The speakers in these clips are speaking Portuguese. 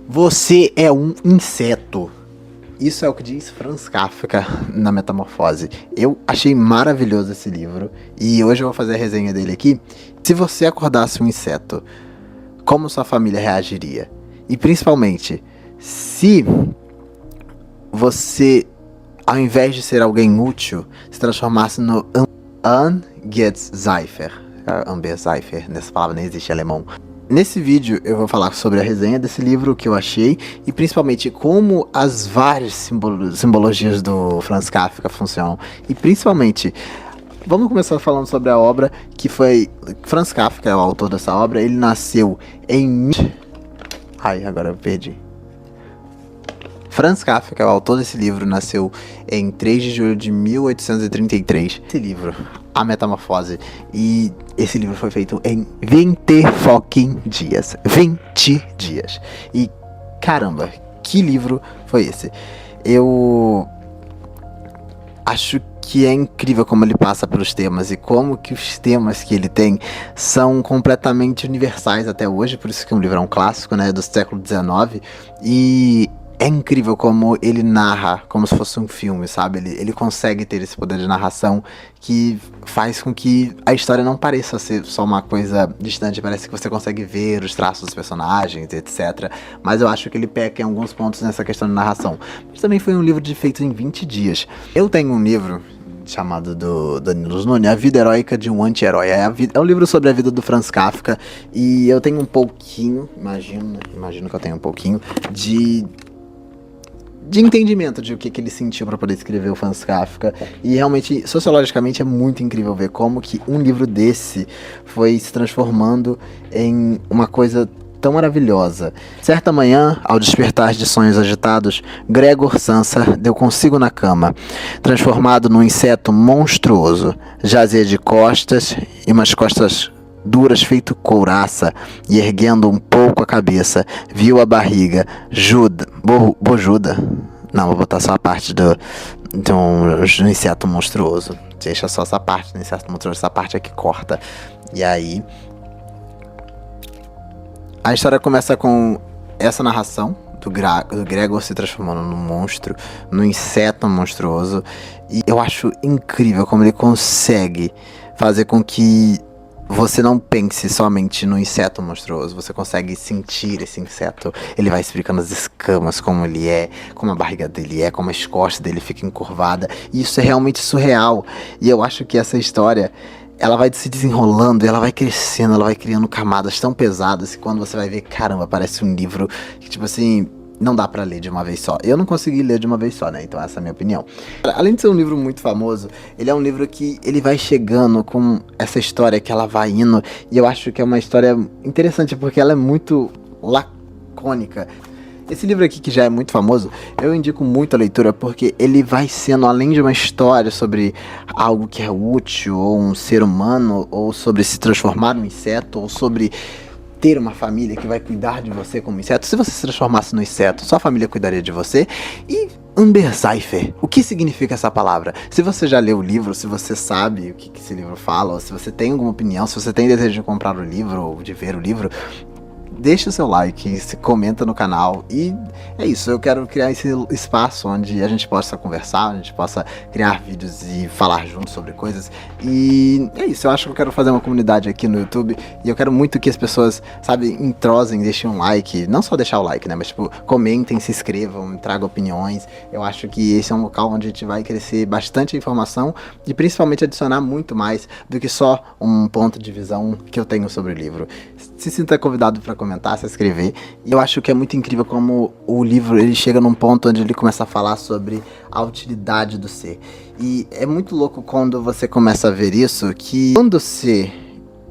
Você é um inseto. Isso é o que diz Franz Kafka na Metamorfose. Eu achei maravilhoso esse livro e hoje eu vou fazer a resenha dele aqui. Se você acordasse um inseto, como sua família reagiria? E principalmente, se você, ao invés de ser alguém útil, se transformasse no Angezeifer. Angezeifer, nessa palavra nem existe em alemão. Nesse vídeo eu vou falar sobre a resenha desse livro, que eu achei, e principalmente como as várias simbologias do Franz Kafka funcionam. E principalmente, vamos começar falando sobre a obra, que foi... Franz Kafka é o autor dessa obra, ele nasceu em... Ai, agora eu perdi. Franz Kafka, o autor desse livro, nasceu em 3 de julho de 1833. Esse livro, A Metamorfose, e esse livro foi feito em 20 fucking dias. 20 dias. E caramba, que livro foi esse? Eu acho que é incrível como ele passa pelos temas e como que os temas que ele tem são completamente universais até hoje, por isso que o livro é um clássico, né, do século XIX, e é incrível como ele narra como se fosse um filme, sabe? Ele consegue ter esse poder de narração que faz com que a história não pareça ser só uma coisa distante, parece que você consegue ver os traços dos personagens, etc. Mas eu acho que ele peca em alguns pontos nessa questão de narração. Mas também foi um livro feito em 20 dias. Eu tenho um livro chamado do Danilo Snuni, A Vida Heróica de um Anti-Herói. É um livro sobre a vida do Franz Kafka e eu tenho um pouquinho, imagino que eu tenho um pouquinho de entendimento de o que ele sentiu para poder escrever o Franz Kafka, e realmente, sociologicamente, é muito incrível ver como que um livro desse foi se transformando em uma coisa tão maravilhosa. Certa manhã, ao despertar de sonhos agitados, Gregor Samsa deu consigo na cama, transformado num inseto monstruoso. Jazia de costas, e umas costas duras feito couraça, e erguendo um pouco a cabeça, viu a barriga bojuda. Não, vou botar só a parte do inseto monstruoso. Deixa só essa parte do inseto monstruoso, essa parte aqui corta. E aí a história começa com essa narração do Gregor se transformando num monstro, num inseto monstruoso. E eu acho incrível como ele consegue fazer com que você não pense somente no inseto monstruoso, você consegue sentir esse inseto. Ele vai explicando as escamas, como ele é, como a barriga dele é, como as costas dele ficam encurvadas. E isso é realmente surreal. E eu acho que essa história, ela vai se desenrolando, ela vai crescendo, ela vai criando camadas tão pesadas que quando você vai ver, caramba, parece um livro que, tipo assim, não dá pra ler de uma vez só. Eu não consegui ler de uma vez só, né? Então essa é a minha opinião. Além de ser um livro muito famoso, ele é um livro que ele vai chegando com essa história que ela vai indo. E eu acho que é uma história interessante porque ela é muito lacônica. Esse livro aqui, que já é muito famoso, eu indico muito a leitura porque ele vai sendo, além de uma história sobre algo que é útil, ou um ser humano, ou sobre se transformar num inseto, ou sobre ter uma família que vai cuidar de você como inseto. Se você se transformasse no inseto, sua família cuidaria de você. E Angezeifer, o que significa essa palavra? Se você já leu o livro, se você sabe o que esse livro fala, ou se você tem alguma opinião, se você tem desejo de comprar o livro ou de ver o livro, deixa o seu like, se comenta no canal. E é isso, eu quero criar esse espaço onde a gente possa conversar, a gente possa criar vídeos e falar juntos sobre coisas. E é isso, eu acho que eu quero fazer uma comunidade aqui no YouTube e eu quero muito que as pessoas, sabe, entrosem, deixem um like, não só deixar o like, né, mas tipo, comentem, se inscrevam, tragam opiniões. Eu acho que esse é um local onde a gente vai crescer bastante informação e principalmente adicionar muito mais do que só um ponto de visão que eu tenho sobre o livro. Se sinta convidado para comentar, se inscrever. E eu acho que é muito incrível como o livro ele chega num ponto onde ele começa a falar sobre a utilidade do ser. E é muito louco quando você começa a ver isso, que quando o ser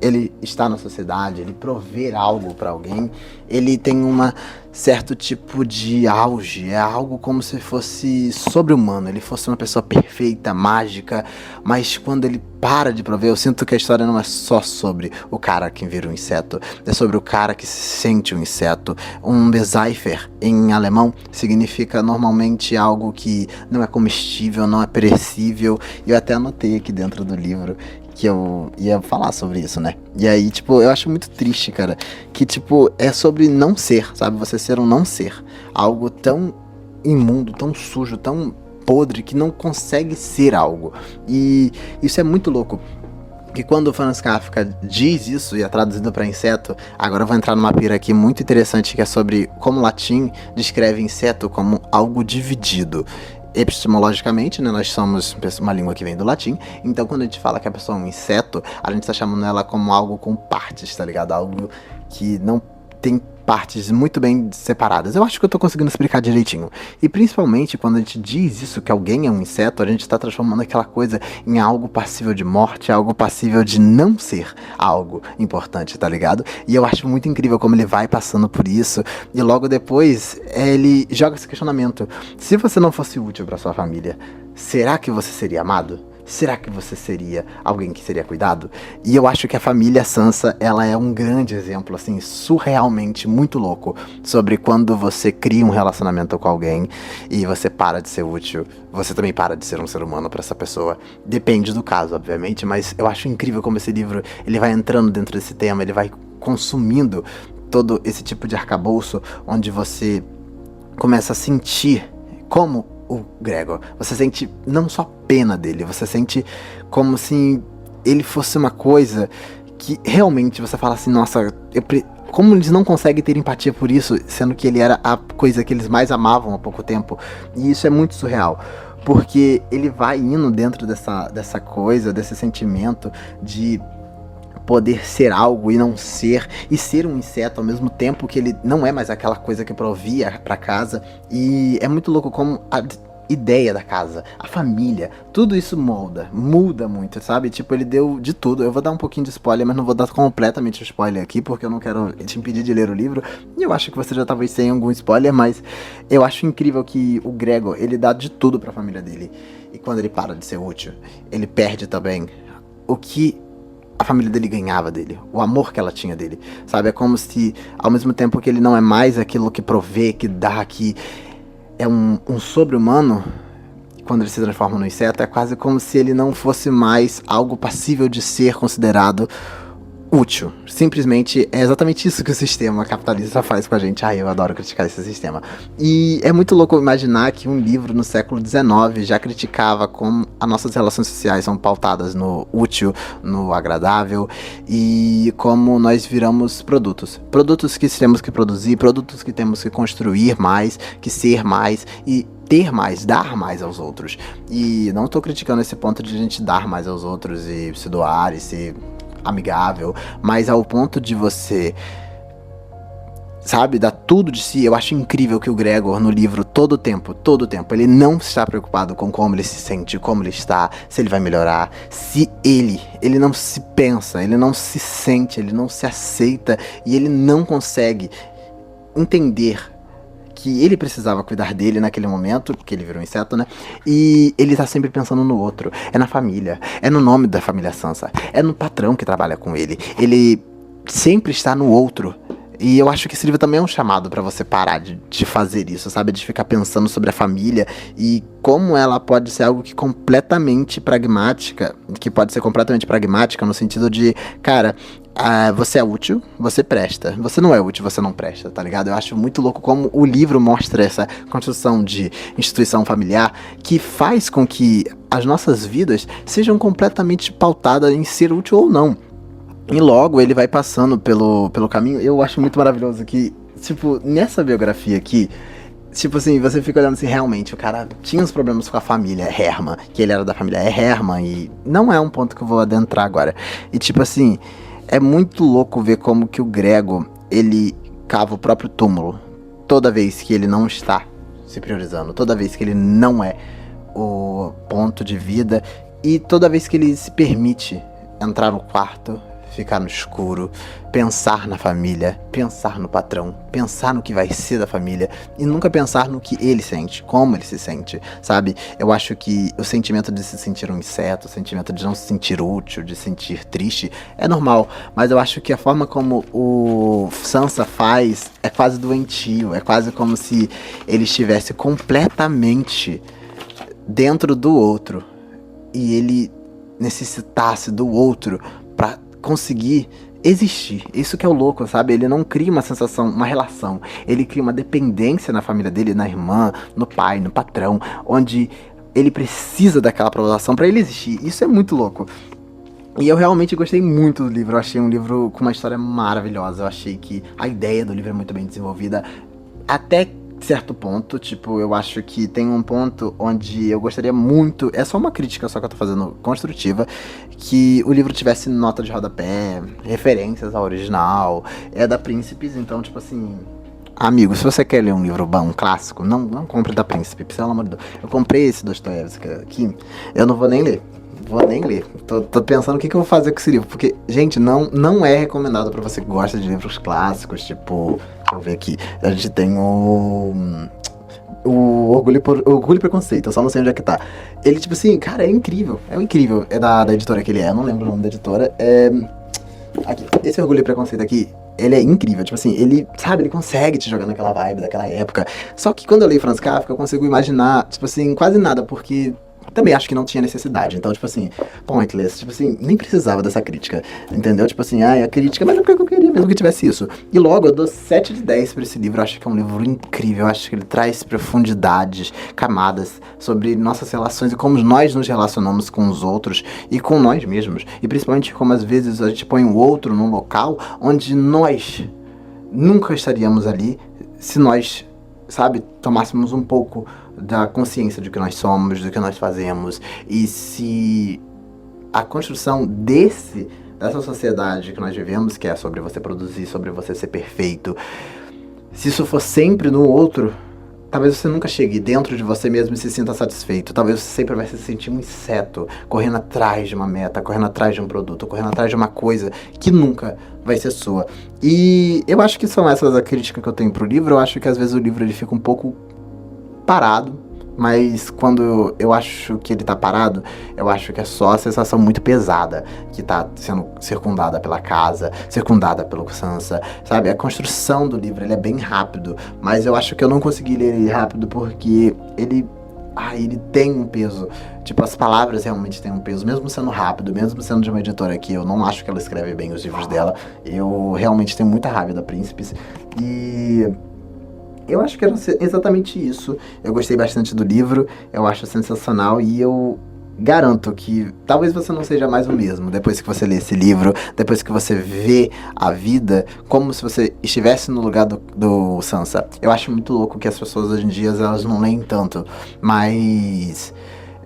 ele está na sociedade, ele prover algo para alguém, ele tem uma certo tipo de auge, é algo como se fosse sobre-humano, ele fosse uma pessoa perfeita, mágica, mas quando ele para de prover, eu sinto que a história não é só sobre o cara que vira um inseto, é sobre o cara que se sente um inseto. Um Angezeifer, em alemão, significa normalmente algo que não é comestível, não é perecível, e eu até anotei aqui dentro do livro que eu ia falar sobre isso, né? E aí, tipo, eu acho muito triste, cara, que, tipo, é sobre não ser, sabe? Você ser um não ser. Algo tão imundo, tão sujo, tão podre, que não consegue ser algo. E isso é muito louco. Que quando o Franz Kafka diz isso e é traduzido para inseto, agora eu vou entrar numa pira aqui muito interessante que é sobre como o latim descreve inseto como algo dividido. Epistemologicamente, né, nós somos uma língua que vem do latim, então quando a gente fala que a pessoa é um inseto, a gente tá chamando ela como algo com partes, tá ligado? Algo que não tem partes muito bem separadas. Eu acho que eu tô conseguindo explicar direitinho. E principalmente quando a gente diz isso, que alguém é um inseto, a gente tá transformando aquela coisa em algo passível de morte, algo passível de não ser algo importante, tá ligado? E eu acho muito incrível como ele vai passando por isso, e logo depois ele joga esse questionamento. Se você não fosse útil pra sua família, será que você seria amado? Será que você seria alguém que seria cuidado? E eu acho que a família Sansa, ela é um grande exemplo, assim, surrealmente muito louco, sobre quando você cria um relacionamento com alguém e você para de ser útil, você também para de ser um ser humano para essa pessoa. Depende do caso, obviamente, mas eu acho incrível como esse livro, ele vai entrando dentro desse tema, ele vai consumindo todo esse tipo de arcabouço, onde você começa a sentir como o Gregor. Você sente não só pena dele, você sente como se ele fosse uma coisa que realmente você fala assim, nossa, como eles não conseguem ter empatia por isso, sendo que ele era a coisa que eles mais amavam há pouco tempo. E isso é muito surreal. Porque ele vai indo dentro dessa coisa, desse sentimento de poder ser algo e não ser, e ser um inseto ao mesmo tempo que ele não é mais aquela coisa que provia pra casa. E é muito louco como a ideia da casa, a família, tudo isso muda muito, sabe? Tipo, ele deu de tudo. Eu vou dar um pouquinho de spoiler, mas não vou dar completamente o spoiler aqui, porque eu não quero te impedir de ler o livro. E eu acho que você já talvez tenha algum spoiler, mas eu acho incrível que o Gregor, ele dá de tudo pra família dele. E quando ele para de ser útil, ele perde também o que a família dele ganhava dele, o amor que ela tinha dele, sabe? É como se, ao mesmo tempo que ele não é mais aquilo que provê, que dá, que é um sobre-humano, quando ele se transforma no inseto, é quase como se ele não fosse mais algo passível de ser considerado útil. Simplesmente é exatamente isso que o sistema capitalista faz com a gente. Ai, eu adoro criticar esse sistema. E é muito louco imaginar que um livro no século XIX já criticava como as nossas relações sociais são pautadas no útil, no agradável, e como nós viramos produtos. Produtos que temos que produzir, produtos que temos que construir mais, que ser mais e ter mais, dar mais aos outros. E não tô criticando esse ponto de a gente dar mais aos outros e se doar e ser amigável, mas ao ponto de você, sabe, dar tudo de si. Eu acho incrível que o Gregor no livro, todo o tempo, ele não está preocupado com como ele se sente, como ele está, se ele vai melhorar, se ele não se pensa, ele não se sente, ele não se aceita e ele não consegue entender que ele precisava cuidar dele naquele momento, porque ele virou um inseto, né? E ele tá sempre pensando no outro. É na família, é no nome da família Sansa, é no patrão que trabalha com ele. Ele sempre está no outro. E eu acho que esse livro também é um chamado pra você parar de fazer isso, sabe? De ficar pensando sobre a família e como ela pode ser algo que completamente pragmática, que pode ser completamente pragmática no sentido de, cara, você é útil, você presta. Você não é útil, você não presta, tá ligado? Eu acho muito louco como o livro mostra essa construção de instituição familiar que faz com que as nossas vidas sejam completamente pautadas em ser útil ou não. E logo ele vai passando pelo caminho. Eu acho muito maravilhoso que, tipo, nessa biografia aqui, tipo assim, você fica olhando assim, realmente, o cara tinha uns problemas com a família Herman, que ele era da família Herman, e não é um ponto que eu vou adentrar agora. E tipo assim, é muito louco ver como que o Gregor, ele cava o próprio túmulo toda vez que ele não está se priorizando, toda vez que ele não é o ponto de vida, e toda vez que ele se permite entrar no quarto, ficar no escuro, pensar na família, pensar no patrão, pensar no que vai ser da família e nunca pensar no que ele sente, como ele se sente, sabe? Eu acho que o sentimento de se sentir um inseto, o sentimento de não se sentir útil, de se sentir triste, é normal, mas eu acho que a forma como o Sansa faz é quase doentio, é quase como se ele estivesse completamente dentro do outro e ele necessitasse do outro pra conseguir existir. Isso que é o louco, sabe? Ele não cria uma sensação, uma relação. Ele cria uma dependência na família dele, na irmã, no pai, no patrão, onde ele precisa daquela aprovação pra ele existir. Isso é muito louco. E eu realmente gostei muito do livro. Eu achei um livro com uma história maravilhosa. Eu achei que a ideia do livro é muito bem desenvolvida. Até certo ponto, tipo, eu acho que tem um ponto onde eu gostaria muito, é só uma crítica só que eu tô fazendo construtiva, que o livro tivesse nota de rodapé, referências ao original, é da Príncipes, então, tipo assim, amigo, se você quer ler um livro bom, um clássico, não compre da Príncipe, pelo amor de Deus. Eu comprei esse Dostoiévski aqui, eu não vou nem ler. Vou nem ler. Tô pensando o que eu vou fazer com esse livro. Porque, gente, não é recomendado pra você que gosta de livros clássicos. Tipo, deixa eu ver aqui. A gente tem o Orgulho e Preconceito. Eu só não sei onde é que tá. Ele, tipo assim, cara, é incrível. É incrível. É da editora que ele é. Eu não lembro o nome da editora. Aqui, esse Orgulho e Preconceito aqui, ele é incrível, tipo assim, ele, sabe, ele consegue te jogar naquela vibe daquela época. Só que quando eu leio Franz Kafka, eu consigo imaginar, tipo assim, quase nada, porque também acho que não tinha necessidade. Então, tipo assim, Pointless, tipo assim, nem precisava dessa crítica, entendeu? Tipo assim, a crítica, mas é porque eu queria mesmo que tivesse isso. E logo, eu dou 7 de 10 pra esse livro. Eu acho que é um livro incrível. Eu acho que ele traz profundidades, camadas sobre nossas relações e como nós nos relacionamos com os outros e com nós mesmos. E principalmente como às vezes a gente põe o outro num local onde nós nunca estaríamos ali se nós, sabe, tomássemos um pouco da consciência de que nós somos, do que nós fazemos, e se a construção dessa sociedade que nós vivemos, que é sobre você produzir, sobre você ser perfeito, se isso for sempre no outro, talvez você nunca chegue dentro de você mesmo e se sinta satisfeito. Talvez você sempre vai se sentir um inseto, correndo atrás de uma meta, correndo atrás de um produto, correndo atrás de uma coisa que nunca vai ser sua. E eu acho que são essas a crítica que eu tenho pro livro. Eu acho que às vezes o livro ele fica um pouco parado, mas quando eu acho que ele tá parado, eu acho que é só a sensação muito pesada que tá sendo circundada pela casa, circundada pelo Sansa, sabe? A construção do livro, ele é bem rápido, mas eu acho que eu não consegui ler ele rápido porque ele tem um peso. Tipo, as palavras realmente têm um peso, mesmo sendo rápido, mesmo sendo de uma editora que eu não acho que ela escreve bem os livros dela. Eu realmente tenho muita raiva da Príncipes. E eu acho que era exatamente isso. Eu gostei bastante do livro, eu acho sensacional e eu garanto que talvez você não seja mais o mesmo depois que você lê esse livro, depois que você vê a vida como se você estivesse no lugar do Sansa. Eu acho muito louco que as pessoas hoje em dia elas não leem tanto, mas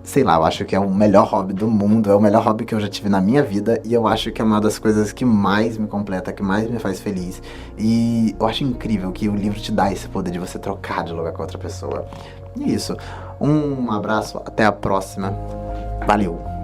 sei lá, eu acho que é o melhor hobby do mundo, é o melhor hobby que eu já tive na minha vida e eu acho que é uma das coisas que mais me completa, que mais me faz feliz. E eu acho incrível que o livro te dá esse poder de você trocar de lugar com outra pessoa. E é isso. Um abraço, até a próxima. Valeu!